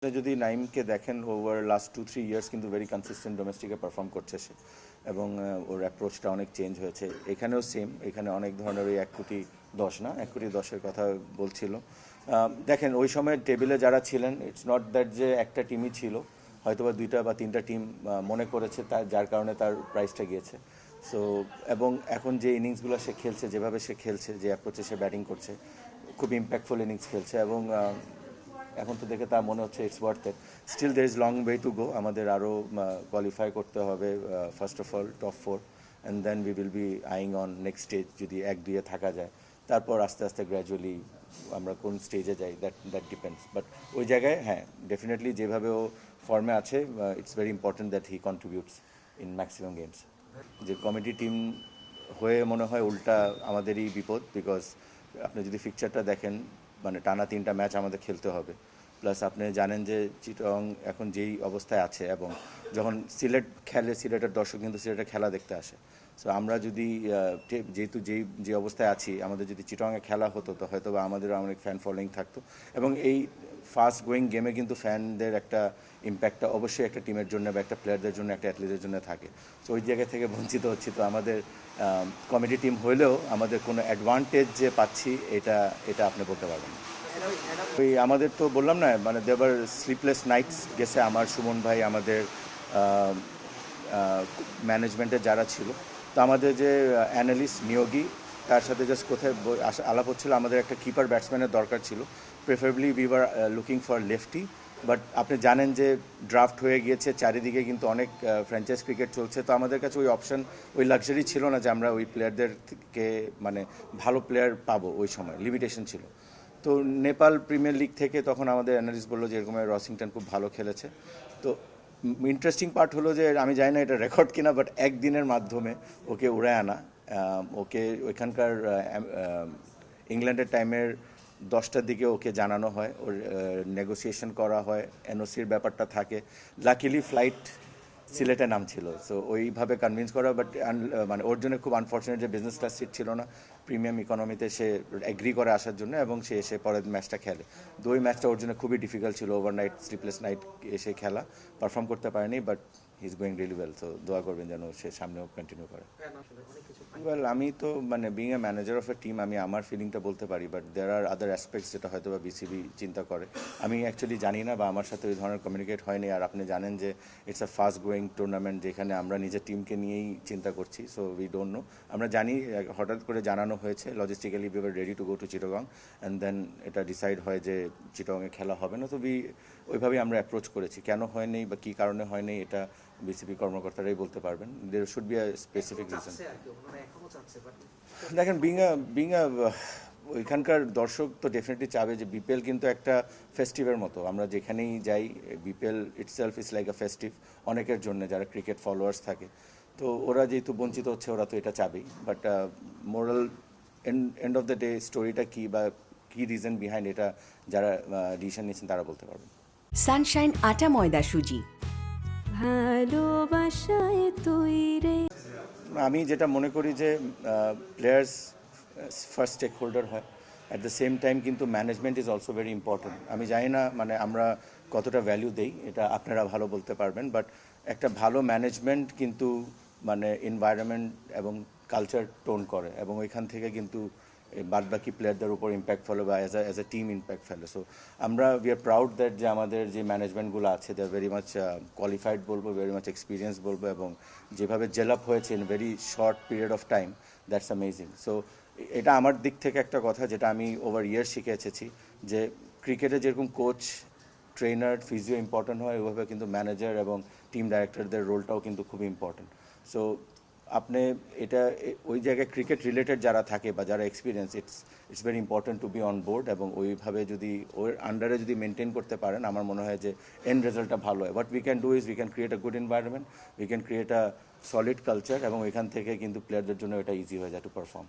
যদি নাইমকে দেখেন over last 2-3 years কিন্তু ভেরি কনসিস্টেন্ট ডোমেস্টিকে পারফর্ম করছে সে এবং ওর অ্যাপ্রোচটা অনেক চেঞ্জ হয়েছে। এখানেও সেম, এখানে অনেক ধরনের ওই 1,10,00,000 না 1,10,00,000 কথা বলছিল। দেখেন ওই সময় টেবিলে যারা ছিলেন, ইটস নট দ্যাট যে একটা টিমই ছিল, হয়তোবা 2টা বা 3টা টিম মনে করেছে তার, যার কারণে তার প্রাইসটা গিয়েছে। সো এবং এখন যে ইনিংসগুলো সে খেলছে, যেভাবে সে খেলছে, যে অ্যাপ্রোচে সে ব্যাটিং করছে, খুব ইম্প্যাক্টফুল ইনিংস খেলছে এবং এখন তো দেখে তা মনে হচ্ছে it's worth it. Still there is long way to go, আমাদের আরও কোয়ালিফাই করতে হবে first of all top 4 and then we will be eyeing on next stage. যদি 1-2-এ থাকা যায়, তারপর আস্তে আস্তে গ্র্যাজুয়ালি আমরা কোন স্টেজে যাই, দ্যাট ডিপেন্ডস। বাট ওই জায়গায় হ্যাঁ, ডেফিনেটলি যেভাবে ও ফর্মে আছে, it's very important that he contributes in maximum games. যে কমিটি টিম হয়ে মনে হয় উল্টা আমাদেরই বিপদ, বিকজ আপনি যদি ফিকচারটা দেখেন, মানে টানা 3টা ম্যাচ আমাদের খেলতে হবে। প্লাস আপনি জানেন যে চিটং এখন যেই অবস্থায় আছে, এবং যখন সিলেট খেলে, সিলেটের দর্শক কিন্তু সিলেটের খেলা দেখতে আসে। সো আমরা যদি যেহেতু যে অবস্থায় আছি, আমাদের যদি চিটংয়ে খেলা হতো, তো হয়তো বা আমাদেরও অনেক ফ্যান ফলোয়িং থাকতো। এবং এই ফাস্ট গোয়িং গেমে কিন্তু ফ্যানদের একটা ইম্প্যাক্টটা অবশ্যই একটা টিমের জন্য বা একটা প্লেয়ারদের জন্য, একটা অ্যাথলিটের জন্য থাকে। সো ওই জায়গা থেকে বঞ্চিত হচ্ছি। তো আমাদের কমিটি টিম হলেও আমাদের কোনো অ্যাডভান্টেজ যে পাচ্ছি, এটা আপনি বলতে পারবেন না। ওই আমাদের তো বললাম না, মানে দেবার স্লিপলেস নাইটস গেছে আমার, সুমন ভাই, আমাদের ম্যানেজমেন্টের যারা ছিল। তো আমাদের যে অ্যানালিস্ট নিয়োগী, তার সাথে জাস্ট কোথায় আলাপ হচ্ছিল, আমাদের একটা কিপার ব্যাটসম্যানের দরকার ছিল। Preferably we were looking for lefty. But আপনি জানেন যে ড্রাফট হয়ে গিয়েছে, চারিদিকে কিন্তু অনেক ফ্র্যাঞ্চাইজ ক্রিকেট চলছে। তো আমাদের কাছে ওই অপশন, ওই লাক্সারি ছিল না যে আমরা ওই প্লেয়ারদেরকে, মানে ভালো প্লেয়ার পাবো। ওই সময় লিমিটেশন ছিল। তো নেপাল প্রিমিয়ার লিগ থেকে তখন আমাদের অ্যানালিস্ট বললো যে এরকম রসিংটন খুব ভালো খেলেছে। তো ইন্টারেস্টিং পার্ট হলো যে আমি জানি না এটা রেকর্ড কিনা, বাট একদিনের মাধ্যমে ওকে উড়ে আনা, ওকে ওইখানকার ইংল্যান্ডের টাইমের 10টার দিকে ওকে জানানো হয়, ওর নেগোসিয়েশন করা হয়, এনওসির ব্যাপারটা থাকে। লাকিলি ফ্লাইট সিলেটে নাম ছিল, সো ওইভাবে কনভিন্স করা। বাট মানে ওর জন্য খুব আনফর্চুনেট যে বিজনেস ক্লাস সিট ছিল না, প্রিমিয়াম ইকোনমিতে সে এগ্রি করে আসার জন্য, এবং সে এসে পরের ম্যাচটা খেলে। তো ওই ম্যাচটা ওর জন্য খুবই ডিফিকাল্ট ছিল, ওভারনাইট স্লিপলেস নাইট এসে খেলা, পারফর্ম করতে পারেনি। But he is going really well. So দোয়া করবেন যেন সে সামনেও কন্টিনিউ করে। ওয়েল, আমি তো মানে being a manager of A team, আমি আমার ফিলিংটা বলতে পারি, but there R other aspects যেটা হয়তো বা বিসিবি চিন্তা করে। আমি অ্যাকচুয়ালি জানি না, বা আমার সাথে ওই ধরনের কমিউনিকেট হয়নি। আর আপনি জানেন যে it's a fast growing tournament, যেখানে আমরা নিজের টিমকে নিয়েই চিন্তা করছি। So we don't know. আমরা জানি হঠাৎ করে জানানো হয়েছে, logistically we were ready to go to Chittagong, and then এটা ডিসাইড হয় যে চিটাগংয়ে খেলা হবে না। তো ওইভাবেই আমরা অ্যাপ্রোচ করেছি। কেন হয়নি বা কী কারণে হয়নি, এটা বিসিবি কর্মকর্তারাই বলতে পারবেন। There should be a specific reason. দেখেন, বিং আ ওইখানকার দর্শক তো ডেফিনেটলি চাবে যে বিপিএল কিন্তু একটা ফেস্টিভের মতো। আমরা যেখানেই যাই, BPL itself is like a festive অনেকের জন্য, যারা ক্রিকেট ফলোয়ার্স থাকে। তো ওরা যেহেতু বঞ্চিত হচ্ছে, ওরা তো এটা চাবেই। But moral end of the day স্টোরিটা কী বা কী রিজন বিহাইন্ড এটা, যারা ডিসিশন নিয়েছেন তারা বলতে পারবেন। সানশাইন আটা ময়দা সুজি, ভালোবাসায় তৈরি। আমি যেটা মনে করি যে প্লেয়ার্স ফার্স্ট স্টেক হোল্ডার হয়, অ্যাট দ্য সেম টাইম কিন্তু management is also very important. আমি জানি না মানে আমরা কতটা ভ্যালু দেই, এটা আপনারা ভালো বলতে পারবেন। বাট একটা ভালো ম্যানেজমেন্ট কিন্তু মানে এনভায়রনমেন্ট এবং কালচার টোন করে, এবং ওইখান থেকে কিন্তু বাদ বাকি প্লেয়ারদের উপর ইম্প্যাক্ট ফেলে, বা অ্যাজ এ টিম ইম্প্যাক্ট ফেলে। সো আমরা উই আর প্রাউড দ্যাট যে আমাদের যে ম্যানেজমেন্টগুলো আছে, দে আর ভেরি মাচ কোয়ালিফাইড বলবো, ভেরি মাচ এক্সপিরিয়েন্স বলবো, এবং যেভাবে জেলাপ হয়েছে in very short period of time, that's amazing. So এটা আমার দিক থেকে একটা কথা যেটা আমি ওভার ইয়ার শিখে এসেছি, যে ক্রিকেটে যেরকম কোচ, ট্রেনার, ফিজিও ইম্পর্টেন্ট হয়, ওইভাবে কিন্তু ম্যানেজার এবং টিম ডাইরেক্টরদের রোলটাও কিন্তু খুব ইম্পর্টেন্ট। সো আপনি এটা ওই জায়গায় ক্রিকেট রিলেটেড যারা থাকে বা যারা experience, it's very important to be on board, এবং ওইভাবে যদি ওর আন্ডারে যদি মেনটেন করতে পারেন, আমার মনে হয় যে এন্ড রেজাল্টটা ভালো হয়। What we can do is we can create a good environment, we can create a solid culture, এবং ওইখান থেকে কিন্তু প্লেয়ারদের জন্য এটা ইজি হয়ে যায় টু পারফর্ম।